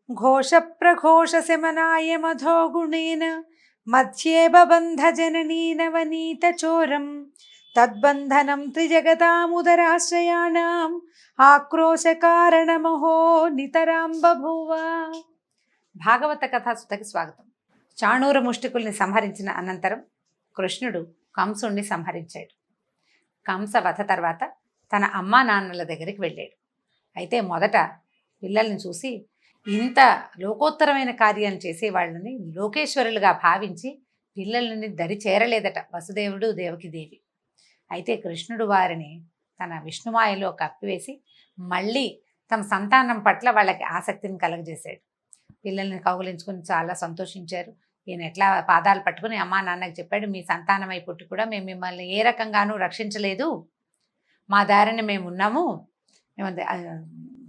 घोषप्रघोषशमनाय मधो गुणेन मध्ये बबन्धजननी नवनीतचोरं तद्बन्धनं त्रिजगतामुदराश्रयाणाम् ఆక్రోశకారణమహో నితరాం బభూవ. భాగవత కథాసుతకి స్వాగతం. చాణూర ముష్టికుల్ని సంహరించిన అనంతరం కృష్ణుడు కంసుణ్ణి సంహరించాడు. కంస వధ తర్వాత తన అమ్మా నాన్నల దగ్గరికి వెళ్ళాడు. అయితే మొదట పిల్లల్ని చూసి ఇంత లోకోత్తరమైన కార్యాలు చేసే వాళ్ళని లోకేశ్వరులుగా భావించి పిల్లలని దరి చేరలేదట వసుదేవుడు దేవకిదేవి. అయితే కృష్ణుడు వారిని తన విష్ణుమాయలో కప్పివేసి మళ్ళీ తమ సంతానం పట్ల వాళ్ళకి ఆసక్తిని కలగజేశాడు. పిల్లల్ని కౌగులించుకుని చాలా సంతోషించారు. ఈయన ఎట్లా పాదాలు పట్టుకుని అమ్మా నాన్నకి చెప్పాడు, మీ సంతానమై పుట్టి కూడా మేము మిమ్మల్ని ఏ రకంగానూ రక్షించలేదు, మా దారిని మేము ఉన్నాము. మేము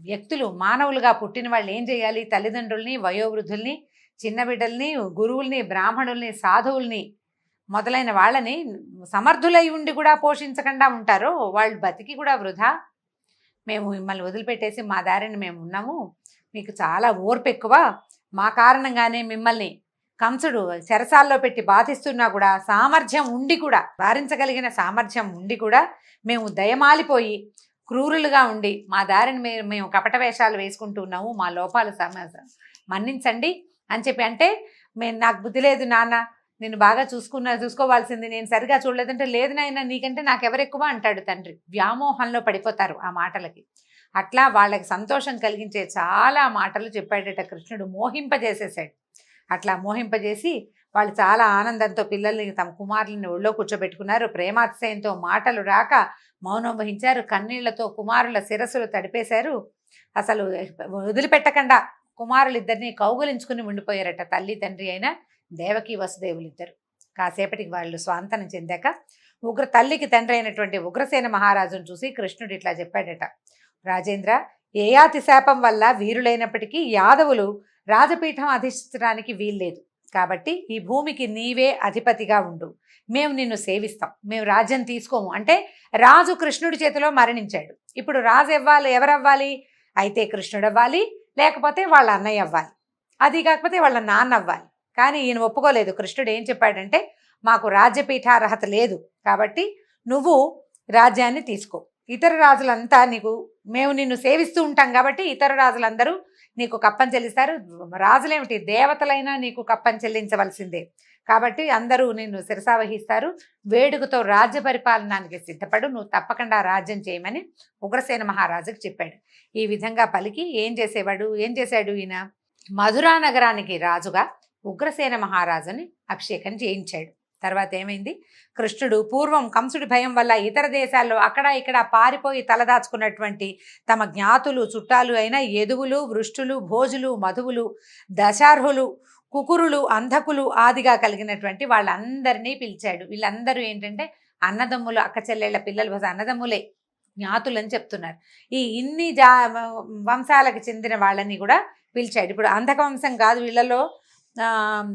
వ్యక్తులు మానవులుగా పుట్టిన వాళ్ళు ఏం చేయాలి? తల్లిదండ్రుల్ని, వయోవృద్ధుల్ని, చిన్న బిడ్డల్ని, గురువుల్ని, బ్రాహ్మణుల్ని, సాధువుల్ని మొదలైన వాళ్ళని సమర్థులై ఉండి కూడా పోషించకుండా ఉంటారో వాళ్ళు బతికి కూడా వృధా. మేము మిమ్మల్ని వదిలిపెట్టేసి మా దారిని మేము ఉన్నాము, మీకు చాలా ఓర్పు ఎక్కువ, మా కారణంగానే మిమ్మల్ని కంసుడు చెరసాల్లో పెట్టి బాధిస్తున్నా కూడా సామర్థ్యం ఉండి కూడా, వారించగలిగిన సామర్థ్యం ఉండి కూడా మేము దయమాలిపోయి క్రూరులుగా ఉండి మా దారిని మేము కపట వేషాలు వేసుకుంటూ ఉన్నాము, మా లోపాలు మన్నించండి అని చెప్పి. అంటే నాకు బుద్ధి లేదు నాన్న, నేను బాగా చూసుకోవాల్సింది, నేను సరిగా చూడలేదంటే, లేదు నాయన నీకంటే నాకెవరెక్కువ అంటాడు తండ్రి. వ్యామోహంలో పడిపోతారు ఆ మాటలకి. అట్లా వాళ్ళకి సంతోషం కలిగించే చాలా మాటలు చెప్పాడట కృష్ణుడు, మోహింపజేసేసాడు. అట్లా మోహింపజేసి వాళ్ళు చాలా ఆనందంతో పిల్లల్ని తమ కుమారులని ఒళ్ళో కూర్చోబెట్టుకున్నారు. ప్రేమాతిశయంతో మాటలు రాక మౌనం వహించారు. కన్నీళ్లతో కుమారుల శిరస్సులు తడిపేశారు. అసలు వదిలిపెట్టకుండా కుమారులిద్దరినీ కౌగులించుకుని ఉండిపోయారట తల్లి తండ్రి అయిన దేవకి వసుదేవులు ఇద్దరు. కాసేపటికి వాళ్ళు స్వాంతనం చెందాక తల్లికి తండ్రి అయినటువంటి ఉగ్రసేన మహారాజును చూసి కృష్ణుడు ఇట్లా చెప్పాడట, రాజేంద్ర, ఏయాతి శాపం వల్ల వీరులైనప్పటికీ యాదవులు రాజపీఠం అధిష్ఠించడానికి వీల్లేదు. కాబట్టి ఈ భూమికి నీవే అధిపతిగా ఉండు, మేము నిన్ను సేవిస్తాం, మేము రాజ్యం తీసుకోము. అంటే రాజు కృష్ణుడి చేతిలో మరణించాడు. ఇప్పుడు రాజు ఎవరవ్వాలి? అయితే కృష్ణుడు అవ్వాలి, లేకపోతే వాళ్ళ అన్నయ్య అవ్వాలి, అది కాకపోతే వాళ్ళ నాన్న అవ్వాలి. కానీ ఈయన ఒప్పుకోలేదు. కృష్ణుడు ఏం చెప్పాడంటే, మాకు రాజ్యపీఠార్హత లేదు కాబట్టి నువ్వు రాజ్యాన్ని తీసుకో, ఇతర రాజులంతా మేము నిన్ను సేవిస్తూ ఉంటాం కాబట్టి ఇతర రాజులందరూ నీకు కప్పం చెల్లిస్తారు. రాజులేమిటి, దేవతలైనా నీకు కప్పం చెల్లించవలసిందే. కాబట్టి అందరూ నిన్ను శిరసావహిస్తారు. వేడుకతో రాజ్య పరిపాలనానికి సిద్ధపడు, నువ్వు తప్పకుండా రాజ్యం చేయమని ఉగ్రసేన మహారాజుకు చెప్పాడు. ఈ విధంగా పలికి ఏం చేశాడు ఈయన? మధురా నగరానికి రాజుగా ఉగ్రసేన మహారాజుని అభిషేకం చేయించాడు. తర్వాత ఏమైంది? కృష్ణుడు పూర్వం కంసుడి భయం వల్ల ఇతర దేశాల్లో అక్కడ ఇక్కడ పారిపోయి తలదాచుకున్నటువంటి తమ జ్ఞాతులు చుట్టాలు అయిన యదువులు, వృష్టులు, భోజులు, మధువులు, దశార్హులు, కుకురులు, అంధకులు ఆదిగా కలిగినటువంటి వాళ్ళందరినీ పిలిచాడు. వీళ్ళందరూ ఏంటంటే అన్నదమ్ములు, అక్క చెల్లెళ్ళ పిల్లలు, అన్నదమ్ములే, జ్ఞాతులని చెప్తున్నారు. ఇన్ని వంశాలకు చెందిన వాళ్ళని కూడా పిలిచాడు. ఇప్పుడు అంధక వంశం కాదు, వీళ్ళలో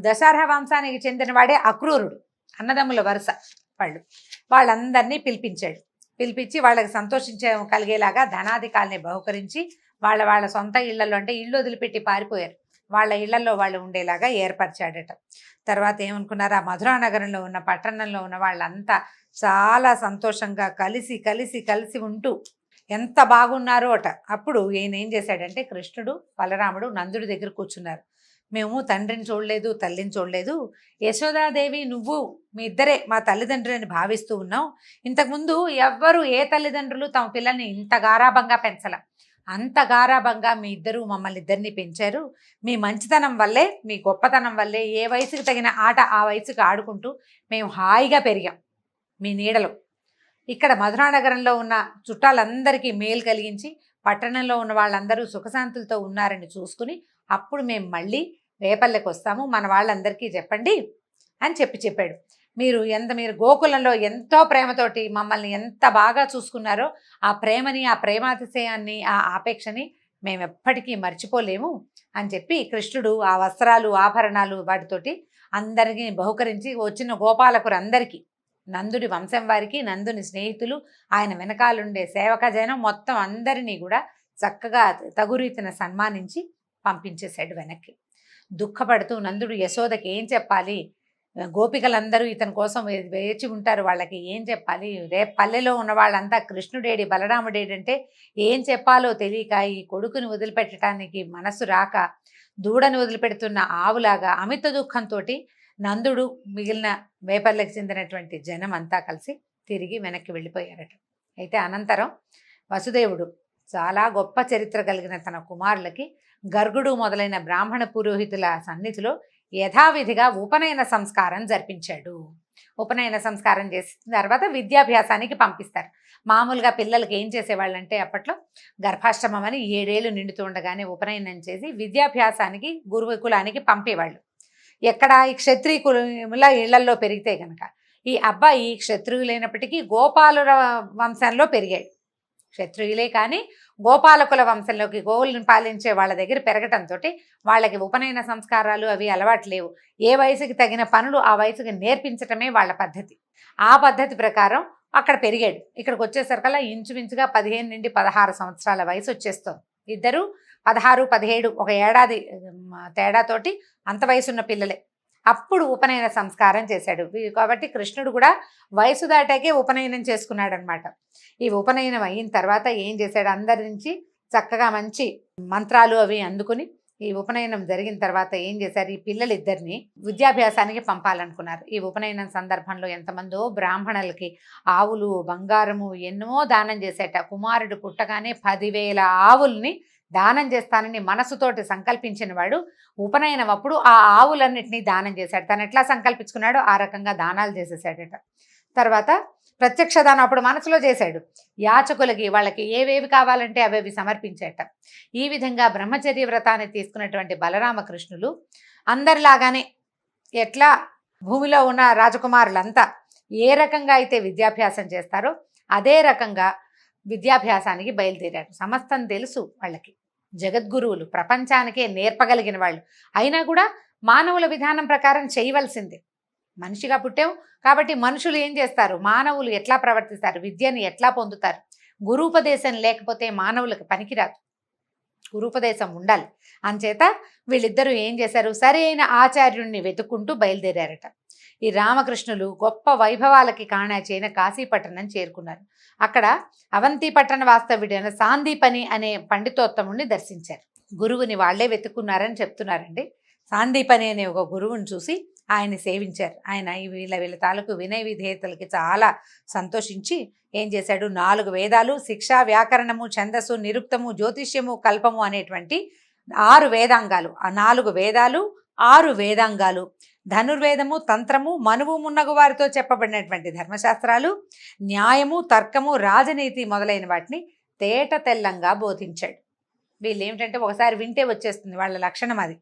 దశార్హ వంశానికి చెందిన వాడే అక్రూరుడు, అన్నదమ్ముల వరుస వాళ్ళందరినీ పిలిపించి వాళ్ళకి కలిగేలాగా ధనాధికాల్ని బహుకరించి వాళ్ళ సొంత ఇళ్లలో, అంటే ఇళ్ళు వదిలిపెట్టి పారిపోయారు, వాళ్ళ ఇళ్లలో వాళ్ళు ఉండేలాగా ఏర్పరిచాడట. తర్వాత ఏమనుకున్నారు? ఆ మధురా నగరంలో ఉన్న పట్టణంలో ఉన్న వాళ్ళంతా చాలా సంతోషంగా కలిసి ఉంటూ ఎంత బాగున్నారో అట. అప్పుడు ఈయన ఏం చేశాడంటే, కృష్ణుడు, బలరాముడు నందుడి దగ్గర కూర్చున్నారు. మేము తండ్రిని చూడలేదు, తల్లిని చూడలేదు, యశోదాదేవి నువ్వు మీ ఇద్దరే మా తల్లిదండ్రులని భావిస్తూ ఉన్నావు. ఇంతకుముందు ఎవ్వరు ఏ తల్లిదండ్రులు తమ పిల్లల్ని ఇంత గారాభంగా పెంచల, అంత గారాభంగా మీ ఇద్దరు మమ్మల్ని ఇద్దరిని పెంచారు. మీ మంచితనం వల్లే, మీ గొప్పతనం వల్లే ఏ వయసుకి తగిన ఆట ఆ వయసుకి ఆడుకుంటూ మేము హాయిగా పెరిగాం మీ నీడలో. ఇక్కడ మధురా నగరంలో ఉన్న చుట్టాలందరికీ మేలు కలిగించి పట్టణంలో ఉన్న వాళ్ళందరూ సుఖశాంతులతో ఉన్నారని చూసుకుని అప్పుడు మేము మళ్ళీ రేపల్లెకి వస్తాము, మన వాళ్ళందరికీ చెప్పండి అని చెప్పాడు. మీరు గోకులంలో ఎంతో ప్రేమతోటి మమ్మల్ని ఎంత బాగా చూసుకున్నారో ఆ ప్రేమని, ఆ ప్రేమాతిశయాన్ని, ఆ ఆపేక్షని మేము ఎప్పటికీ మర్చిపోలేము అని చెప్పి కృష్ణుడు ఆ వస్త్రాలు, ఆభరణాలు వాటితోటి అందరికీ బహుకరించి వచ్చిన గోపాలకులందరికీ, నందుడి వంశం వారికి, నందుని స్నేహితులు, ఆయన వెనకాలండే సేవక జనం మొత్తం అందరినీ కూడా చక్కగా తగురీతిన సన్మానించి పంపించేశాడు వెనక్కి. దుఃఖపడుతూ నందుడు యశోదకి ఏం చెప్పాలి, గోపికలందరూ ఇతని కోసం వేచి ఉంటారు, వాళ్ళకి ఏం చెప్పాలి, రేపు పల్లెలో ఉన్న వాళ్ళంతా కృష్ణుడేడి బలరాముడేడి అంటే ఏం చెప్పాలో తెలియక ఈ కొడుకుని వదిలిపెట్టడానికి మనసు రాక దూడని వదిలిపెడుతున్న ఆవులాగా అమిత దుఃఖంతో నందుడు మిగిలిన వేపర్లకు చెందినటువంటి జనం అంతా కలిసి తిరిగి వెనక్కి వెళ్ళిపోయారట. అయితే అనంతరం వసుదేవుడు చాలా గొప్ప చరిత్ర కలిగిన తన కుమారులకి గర్గుడు మొదలైన బ్రాహ్మణ పురోహితుల సన్నిధిలో యథావిధిగా ఉపనయన సంస్కారం జరిపించాడు. ఉపనయన సంస్కారం చేసిన తర్వాత విద్యాభ్యాసానికి పంపిస్తారు. మామూలుగా పిల్లలకి ఏం చేసేవాళ్ళంటే అప్పట్లో గర్భాష్టమం అని 7 ఏళ్ళు నిండుతూ ఉండగానే ఉపనయనం చేసి విద్యాభ్యాసానికి గురుకులానికి పంపేవాళ్ళు. ఎక్కడ ఈ క్షత్రియుల ఇళ్లల్లో పెరిగితే కనుక ఈ అబ్బాయి క్షత్రియులైనప్పటికీ గోపాలుల వంశంలో పెరిగాడు. క్షత్రియులే కానీ గోపాలకుల వంశంలోకి గోవులను పాలించే వాళ్ళ దగ్గర పెరగటంతో వాళ్ళకి ఉపనయన సంస్కారాలు అవి అలవాటు లేవు. ఏ వయసుకి తగిన పనులు ఆ వయసుకి నేర్పించటమే వాళ్ళ పద్ధతి. ఆ పద్ధతి ప్రకారం అక్కడ పెరిగాడు. ఇక్కడికి వచ్చేసరికల్లా ఇంచుమించుగా 15 నుండి 16 సంవత్సరాల వయసు వచ్చేస్తుంది. ఇద్దరు 16, 17 ఒక ఏడాది తేడాతోటి అంత వయసున్న పిల్లలే. అప్పుడు ఉపనయన సంస్కారం చేశాడు. కాబట్టి కృష్ణుడు కూడా వయసు దాటాకే ఉపనయనం చేసుకున్నాడు అనమాట. ఈ ఉపనయనం అయిన తర్వాత ఏం చేశాడు, అందరి నుంచి చక్కగా మంచి మంత్రాలు అవి అందుకుని ఈ ఉపనయనం జరిగిన తర్వాత ఏం చేశారు, ఈ పిల్లలిద్దరిని విద్యాభ్యాసానికి పంపాలనుకున్నారు. ఈ ఉపనయనం సందర్భంలో ఎంతమందో బ్రాహ్మణులకి ఆవులు, బంగారము ఎన్నో దానం చేసేట. కుమారుడు పుట్టగానే 10,000 ఆవుల్ని దానం చేస్తానని మనసుతోటి సంకల్పించిన వాడు ఉపనయనం అప్పుడు ఆ ఆవులన్నిటినీ దానం చేశాడు. తను ఎట్లా సంకల్పించుకున్నాడో ఆ రకంగా దానాలు చేసేసాడట. తర్వాత ప్రత్యక్ష దానం అప్పుడు మనసులో చేశాడు. యాచకులకి వాళ్ళకి ఏవేవి కావాలంటే అవేవి సమర్పించేట. ఈ విధంగా బ్రహ్మచర్య వ్రతాన్ని తీసుకున్నటువంటి బలరామకృష్ణులు అందరిలాగానే ఎట్లా భూమిలో ఉన్న రాజకుమారులంతా ఏ రకంగా అయితే విద్యాభ్యాసం చేస్తారో అదే రకంగా విద్యాభ్యాసానికి బయలుదేరారు. సమస్తం తెలుసు వాళ్ళకి, జగద్గురువులు, ప్రపంచానికే నేర్పగలిగిన వాళ్ళు. అయినా కూడా మానవుల విధానం ప్రకారం చేయవలసిందే. మనిషిగా పుట్టావు కాబట్టి మనుషులు ఏం చేస్తారు, మానవులు ఎట్లా ప్రవర్తిస్తారు, విద్యను ఎట్లా పొందుతారు. గురూపదేశం లేకపోతే మానవులకు పనికిరాదు, గురూపదేశం ఉండాలి. అంచేత వీళ్ళిద్దరూ ఏం చేశారు, సరైన ఆచార్యుణ్ణి వెతుక్కుంటూ బయలుదేరారట. ఈ రామకృష్ణులు గొప్ప వైభవాలకి కాణాచైన కాశీపట్టణం చేరుకున్నారు. అక్కడ అవంతి పట్టణ వాస్తవ్యుడైన సాందీపని అనే పండితోత్తముడిని దర్శించారు. గురువుని వాళ్లే వెతుక్కున్నారని చెప్తున్నారండి. సాందీపని అనే ఒక గురువుని చూసి ఆయన్ని సేవించారు. ఆయన వీళ్ళ తాలూకు వినయ విధేయతలకి చాలా సంతోషించి ఏం చేశాడు, 4 వేదాలు, శిక్ష, వ్యాకరణము, ఛందస్సు, నిరుక్తము, జ్యోతిష్యము, కల్పము అనేటువంటి 6 వేదాంగాలు, ఆ 4 వేదాలు 6 వేదాంగాలు, ధనుర్వేదము, తంత్రము, మనువు మున్నగు వారితో చెప్పబడినటువంటి ధర్మశాస్త్రాలు, న్యాయము, తర్కము, రాజనీతి మొదలైన వాటిని తేట తెల్లంగా బోధించాడు. వీళ్ళు ఏమిటంటే ఒకసారి వింటే వచ్చేస్తుంది, వాళ్ళ లక్షణం అది.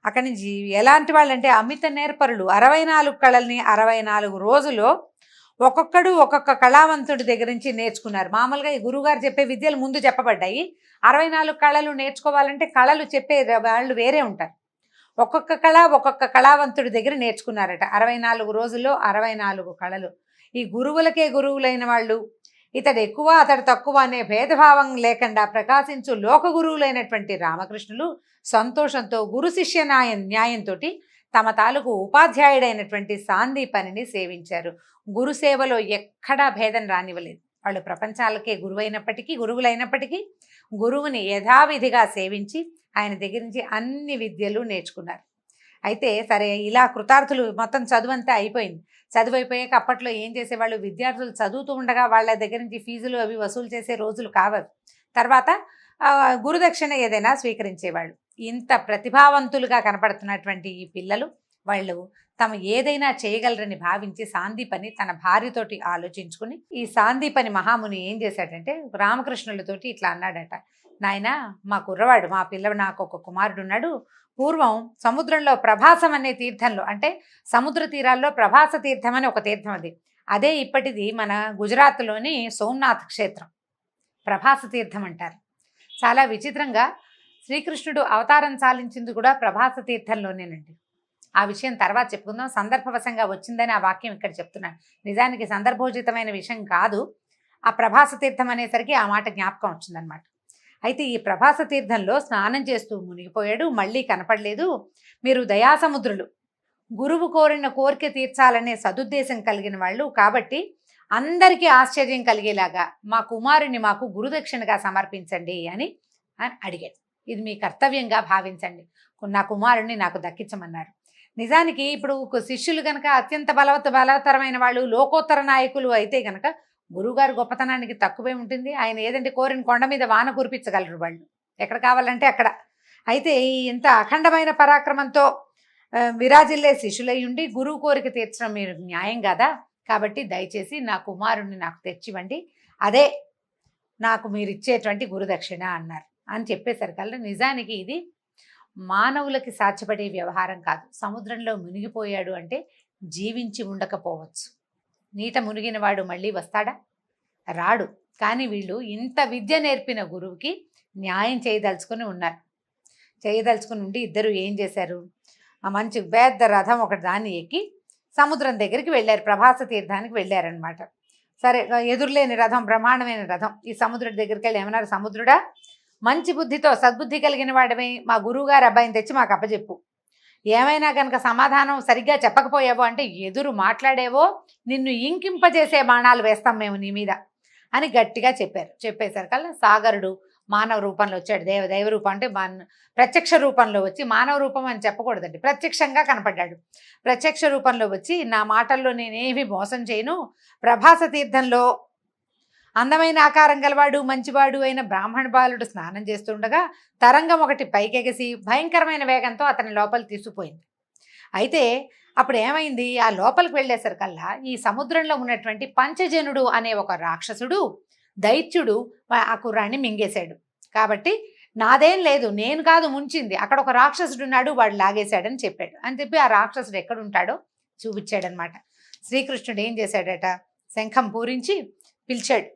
అక్కడి నుంచి ఎలాంటి వాళ్ళంటే అమిత నేర్పరులు. 64 కళల్ని 64 రోజుల్లో ఒక్కొక్కడు ఒక్కొక్క కళావంతుడి దగ్గర నుంచి నేర్చుకున్నారు. మామూలుగా ఈ గురువుగారు చెప్పే విద్యలు ముందు చెప్పబడ్డాయి. 64 కళలు నేర్చుకోవాలంటే కళలు చెప్పే వాళ్ళు వేరే ఉంటారు. ఒక్కొక్క కళ ఒక్కొక్క కళావంతుడి దగ్గర నేర్చుకున్నారట. 64 రోజుల్లో 64 కళలు. ఈ గురువులకే గురువులైన వాళ్ళు, ఇతడు ఎక్కువ అతడు తక్కువ అనే భేదభావం లేకుండా ప్రకాశించు లోక గురువులైనటువంటి రామకృష్ణులు సంతోషంతో గురు శిష్య న్యాయంతో తమ తాలూకు ఉపాధ్యాయుడైనటువంటి సాందీపనిని సేవించారు. గురు సేవలో ఎక్కడా భేదం రానివ్వలేదు. వాళ్ళు ప్రపంచాలకే గురువులైనప్పటికీ గురువుని యథావిధిగా సేవించి ఆయన దగ్గర నుంచి అన్ని విద్యలు నేర్చుకున్నారు. అయితే సరే, ఇలా కృతార్థులు మొత్తం చదువంతా అయిపోయింది. చదువు అయిపోయాక అప్పట్లో ఏం చేసేవాళ్ళు, విద్యార్థులు చదువుతూ ఉండగా వాళ్ళ దగ్గర నుంచి ఫీజులు అవి వసూలు చేసే రోజులు కావవి. తర్వాత గురుదక్షిణ ఏదైనా స్వీకరించేవాళ్ళు. ఇంత ప్రతిభావంతులుగా కనపడుతున్నటువంటి ఈ పిల్లలు వాళ్ళు తమ ఏదైనా చేయగలరని భావించి సాందీపని తన భార్యతోటి ఆలోచించుకుని, ఈ సాందీపని మహాముని ఏం చేశాడంటే రామకృష్ణులతోటి ఇట్లా అన్నాడట, నాయన మా కుర్రవాడు, మా పిల్లడు, నాకు ఒక కుమారుడు ఉన్నాడు. పూర్వం సముద్రంలో ప్రభాసం అనే తీర్థంలో, అంటే సముద్ర తీరాల్లో ప్రభాస తీర్థం అని ఒక తీర్థం, అదే ఇప్పటిది మన గుజరాత్లోని సోమనాథ్ క్షేత్రం ప్రభాస తీర్థం అంటారు. చాలా విచిత్రంగా శ్రీకృష్ణుడు అవతారం సాలించింది కూడా ప్రభాస తీర్థంలోనేనండి. ఆ విషయం తర్వాత చెప్పుకుందాం. సందర్భవశంగా వచ్చిందని ఆ వాక్యం ఇక్కడ చెప్తున్నాను. నిజానికి సందర్భోచితమైన విషయం కాదు. ఆ ప్రభాస తీర్థం అనేసరికి ఆ మాట జ్ఞాపకం వచ్చిందనమాట. అయితే ఈ ప్రభాస తీర్థంలో స్నానం చేస్తూ మునిగిపోయాడు, మళ్ళీ కనపడలేదు. మీరు దయాసముద్రులు, గురువు కోరిన కోరిక తీర్చాలనే సదుద్దేశం కలిగిన వాళ్ళు కాబట్టి అందరికీ ఆశ్చర్యం కలిగేలాగా మా కుమారుని మాకు గురుదక్షిణగా సమర్పించండి అని అడిగాడు. ఇది మీ కర్తవ్యంగా భావించండి, నా కుమారుణ్ణి నాకు దక్కించమన్నారు. నిజానికి ఇప్పుడు శిష్యులు గనక అత్యంత బలవతరమైన వాళ్ళు, లోకోత్తర నాయకులు అయితే గనక గురువుగారి గొప్పతనానికి తక్కువే ఉంటుంది. ఆయన ఏదంటే కోరిన కొండ మీద వాన కురిపించగలరు వాళ్ళు, ఎక్కడ కావాలంటే అక్కడ. అయితే ఇంత అఖండమైన పరాక్రమంతో విరాజిల్లే శిష్యులై ఉండి గురువు కోరిక తీర్చడం మీరు న్యాయం కదా, కాబట్టి దయచేసి నా కుమారుణ్ణి నాకు తెచ్చివ్వండి, అదే నాకు మీరు ఇచ్చేటువంటి గురుదక్షిణ అన్నారు. అని చెప్పేసరికల్లా నిజానికి ఇది మానవులకి సాధ్యపడే వ్యవహారం కాదు. సముద్రంలో మునిగిపోయాడు అంటే జీవించి ఉండకపోవచ్చు. నీట మునిగిన వాడు మళ్ళీ వస్తాడా? రాడు. కానీ వీళ్ళు ఇంత విద్య నేర్పిన గురువుకి న్యాయం చేయదలుచుకుని ఉన్నారు. చేయదలుచుకుని ఉండి ఇద్దరు ఏం చేశారు, ఆ మంచి పెద్ద రథం ఒకటి దాన్ని ఎక్కి సముద్రం దగ్గరికి వెళ్ళారు, ప్రభాస తీర్థానికి వెళ్ళారనమాట. సరే, ఎదురులేని రథం, బ్రహ్మాండమైన రథం. ఈ సముద్రుడి దగ్గరికి వెళ్ళి ఏమన్నారు, సముద్రుడా, మంచి బుద్ధితో సద్బుద్ధి కలిగిన వాడివి మా గురువుగారు అబ్బాయిని తెచ్చి మాకు అప్పచెప్పు. ఏమైనా కనుక సమాధానం సరిగ్గా చెప్పకపోయావో అంటే ఎదురు మాట్లాడేవో నిన్ను ఇంకింపజేసే బాణాలు వేస్తాం మేము నీ మీద అని గట్టిగా చెప్పారు. చెప్పేసరికల్లా సాగరుడు మానవ రూపంలో వచ్చాడు. దైవ రూపం అంటే ప్రత్యక్ష రూపంలో వచ్చి, మానవ రూపం అని చెప్పకూడదండి, ప్రత్యక్షంగా కనపడ్డాడు. ప్రత్యక్ష రూపంలో వచ్చి నా మాటల్లో నేనేమి మోసం చేయను, ప్రభాస తీర్థంలో అందమైన ఆకారం గలవాడు మంచివాడు అయిన బ్రాహ్మణ బాలుడు స్నానం చేస్తుండగా తరంగం ఒకటి పైకెగసి భయంకరమైన వేగంతో అతని లోపలికి తీసుకుపోయింది. అయితే అప్పుడు ఏమైంది, ఆ లోపలికి వెళ్ళేసరికల్లా ఈ సముద్రంలో ఉన్నటువంటి పంచజనుడు అనే ఒక రాక్షసుడు, దైత్యుడు ఆ కుర్రాన్ని మింగేశాడు. కాబట్టి నాదేం లేదు, నేను కాదు ముంచింది, అక్కడ ఒక రాక్షసుడు ఉన్నాడు, వాడు లాగేశాడని చెప్పాడు. అని చెప్పి ఆ రాక్షసుడు ఎక్కడుంటాడో చూపించాడనమాట. శ్రీకృష్ణుడు ఏం చేశాడట, శంఖం పూరించి పిలిచాడు.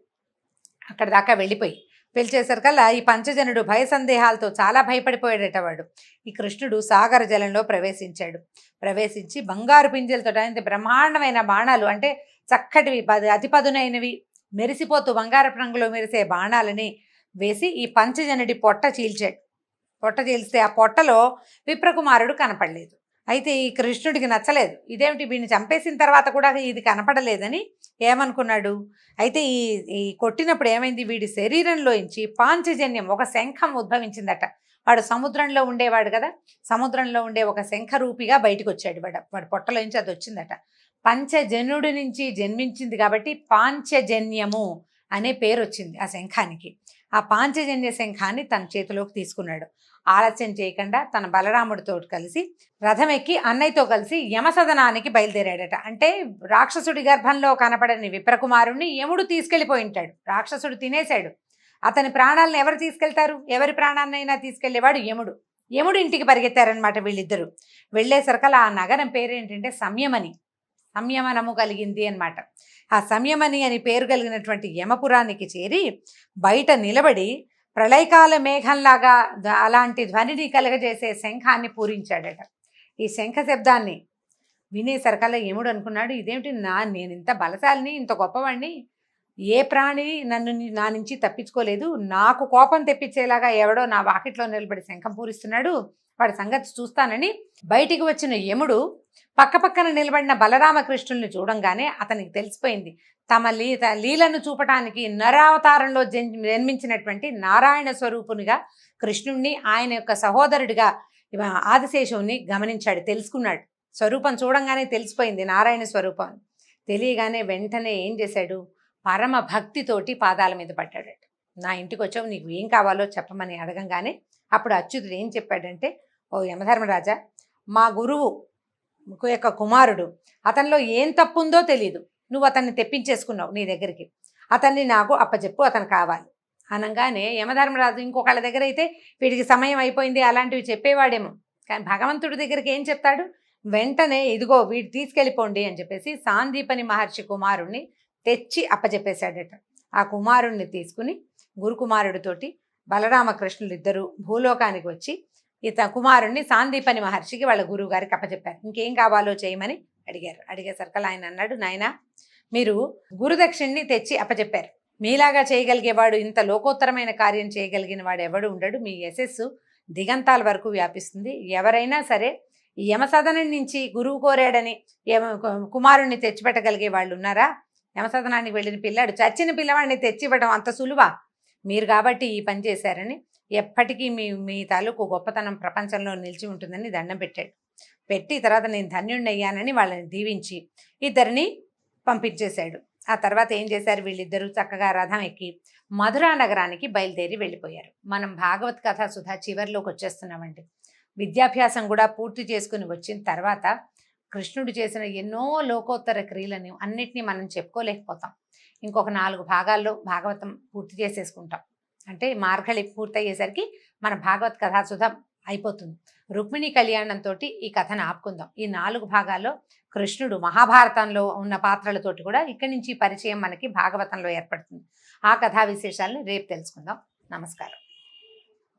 అక్కడ దాకా వెళ్ళిపోయి పిలిచేసరికల్లా ఈ పంచజనుడు భయ సందేహాలతో చాలా భయపడిపోయాడట వాడు. ఈ కృష్ణుడు సాగర జలంలో ప్రవేశించాడు. ప్రవేశించి బంగారు పింజలతో అంటే బ్రహ్మాండమైన బాణాలు, అంటే చక్కటివి అతి పదునైనవి మెరిసిపోతూ బంగారపు రంగులో మెరిసే బాణాలని వేసి ఈ పంచజనుడి పొట్ట చీల్చాడు. పొట్ట చీల్స్తే ఆ పొట్టలో విప్రకుమారుడు కనపడలేదు. అయితే ఈ కృష్ణుడికి నచ్చలేదు, ఇదేమిటి వీడిని చంపేసిన తర్వాత కూడా ఇది కనపడలేదని ఏమనుకున్నాడు. అయితే ఈ కొట్టినప్పుడు ఏమైంది, వీడి శరీరంలోంచి పాంచజన్యం ఒక శంఖం ఉద్భవించిందట. వాడు సముద్రంలో ఉండేవాడు కదా, సముద్రంలో ఉండే ఒక శంఖ రూపిగా బయటకు వచ్చాడు. వాడి పొట్టలోంచి అది వచ్చిందట. పంచజనుడి నుంచి జన్మించింది కాబట్టి పాంచజన్యము అనే పేరు వచ్చింది ఆ శంఖానికి. ఆ పాంచజన్య శంఖాన్ని తన చేతిలోకి తీసుకున్నాడు. ఆలస్యం చేయకుండా తన బలరాముడితో కలిసి రథం ఎక్కి అన్నయ్యతో కలిసి యమసదనానికి బయలుదేరాడట. అంటే రాక్షసుడి గర్భంలో కనపడని విప్రకుమారుణ్ణి యముడు తీసుకెళ్ళిపోయి ఉంటాడు. రాక్షసుడు తినేశాడు. అతని ప్రాణాలను ఎవరు తీసుకెళ్తారు, ఎవరి ప్రాణాన్నైనా తీసుకెళ్లేవాడు యముడు. యముడు ఇంటికి పరిగెత్తారనమాట వీళ్ళిద్దరూ. వెళ్ళేసరికల్లా ఆ నగరం పేరేంటంటే సంయమని, సంయమనము కలిగింది అన్నమాట. ఆ సంయమని అని పేరు కలిగినటువంటి యమపురానికి చేరి బయట నిలబడి ప్రళయకాల మేఘంలాగా అలాంటి ధ్వనిని కలగజేసే శంఖాన్ని పూరించాడట. ఈ శంఖ శబ్దాన్ని వినేసరికల్లా యముడు అనుకున్నాడు, ఇదేమిటి, నేను ఇంత బలశాలిని, ఇంత గొప్పవాడిని, ఏ ప్రాణి నా నుంచి తప్పించుకోలేదు, నాకు కోపం తెప్పించేలాగా ఎవడో నా వాకిట్లో నిలబడి శంఖం పూరిస్తున్నాడు, వాడి సంగతి చూస్తానని బయటికి వచ్చిన యముడు పక్కపక్కన నిలబడిన బలరామకృష్ణుల్ని చూడంగానే అతనికి తెలిసిపోయింది, తమ లీలను చూపటానికి నరావతారంలో జన్మించినటువంటి నారాయణ స్వరూపునిగా కృష్ణుణ్ణి, ఆయన యొక్క సహోదరుడిగా ఆదిశేషువుని గమనించాడు, తెలుసుకున్నాడు. స్వరూపం చూడంగానే తెలిసిపోయింది నారాయణ స్వరూపం. తెలియగానే వెంటనే ఏం చేశాడు, పరమ భక్తితోటి పాదాల మీద పడ్డాడట. నా ఇంటికి వచ్చావు, నీకు ఏం కావాలో చెప్పమని అడగంగానే అప్పుడు అచ్యుతుడు ఏం చెప్పాడంటే, ఓ యమధర్మరాజా, మా గురువు యొక్క కుమారుడు, అతనిలో ఏం తప్పుందో తెలీదు, నువ్వు అతన్ని తెప్పించేసుకున్నావు నీ దగ్గరికి, అతన్ని నాకు అప్పచెప్పు, అతను కావాలి అనగానే యమధర్మరాజు ఇంకొకళ్ళ దగ్గర అయితే వీడికి సమయం అయిపోయింది అలాంటివి చెప్పేవాడేమో, కానీ భగవంతుడి దగ్గరికి ఏం చెప్తాడు, వెంటనే ఇదిగో వీడు తీసుకెళ్ళిపోండి అని చెప్పేసి సాందీపని మహర్షి కుమారుణ్ణి తెచ్చి అప్పచెప్పేశాడట. ఆ కుమారుణ్ణి తీసుకుని గురుకుమారుడితోటి బలరామకృష్ణులు ఇద్దరు భూలోకానికి వచ్చి కుమారుణ్ణి సాందీపని మహర్షికి వాళ్ళ గురువు గారికి అప్పచెప్పారు. ఇంకేం కావాలో చేయమని అడిగేసరికల్లా ఆయన అన్నాడు, నాయనా, మీరు గురుదక్షిణ్ణి తెచ్చి అప్పచెప్పారు, మీలాగా చేయగలిగేవాడు, ఇంత లోకోత్తరమైన కార్యం చేయగలిగిన వాడు ఎవడు ఉండడు. మీ యశస్సు దిగంతాల వరకు వ్యాపిస్తుంది. ఎవరైనా సరే ఈ యమసదనం నుంచి గురువు కోరాడని కుమారుణ్ణి తెచ్చిపెట్టగలిగే వాళ్ళు ఉన్నారా? యమసదనానికి వెళ్ళిన పిల్లాడు చచ్చిన పిల్లవాడిని తెచ్చివ్వడం అంత సులువా? మీరు కాబట్టి ఈ పని చేశారని ఎప్పటికీ మీ తాలూకు గొప్పతనం ప్రపంచంలో నిలిచి ఉంటుందని దండం పెట్టాడు. పెట్టి తర్వాత నేను ధన్యుణ్ణి అయ్యానని వాళ్ళని దీవించి ఇద్దరిని పంపించేశాడు. ఆ తర్వాత ఏం చేశారు? వీళ్ళిద్దరూ చక్కగా రథం ఎక్కి మధురా నగరానికి బయలుదేరి వెళ్ళిపోయారు. మనం భాగవత్ కథ సుధా చివరిలోకి వచ్చేస్తున్నామండి. విద్యాభ్యాసం కూడా పూర్తి చేసుకుని వచ్చిన తర్వాత కృష్ణుడు చేసిన ఎన్నో లోకోత్తర క్రియలను అన్నిటినీ మనం చెప్పుకోలేకపోతాం. ఇంకొక 4 భాగాల్లో భాగవతం పూర్తి చేసేసుకుంటాం. అంటే మార్గళి పూర్తయ్యేసరికి మన భాగవత్ కథాసుధ అయిపోతుంది. రుక్మిణి కళ్యాణంతో ఈ కథను ఆపుకుందాం. ఈ 4 భాగాల్లో కృష్ణుడు మహాభారతంలో ఉన్న పాత్రలతోటి కూడా ఇక్కడి నుంచి పరిచయం మనకి భాగవతంలో ఏర్పడుతుంది. ఆ కథా విశేషాలను రేపు తెలుసుకుందాం. నమస్కారం.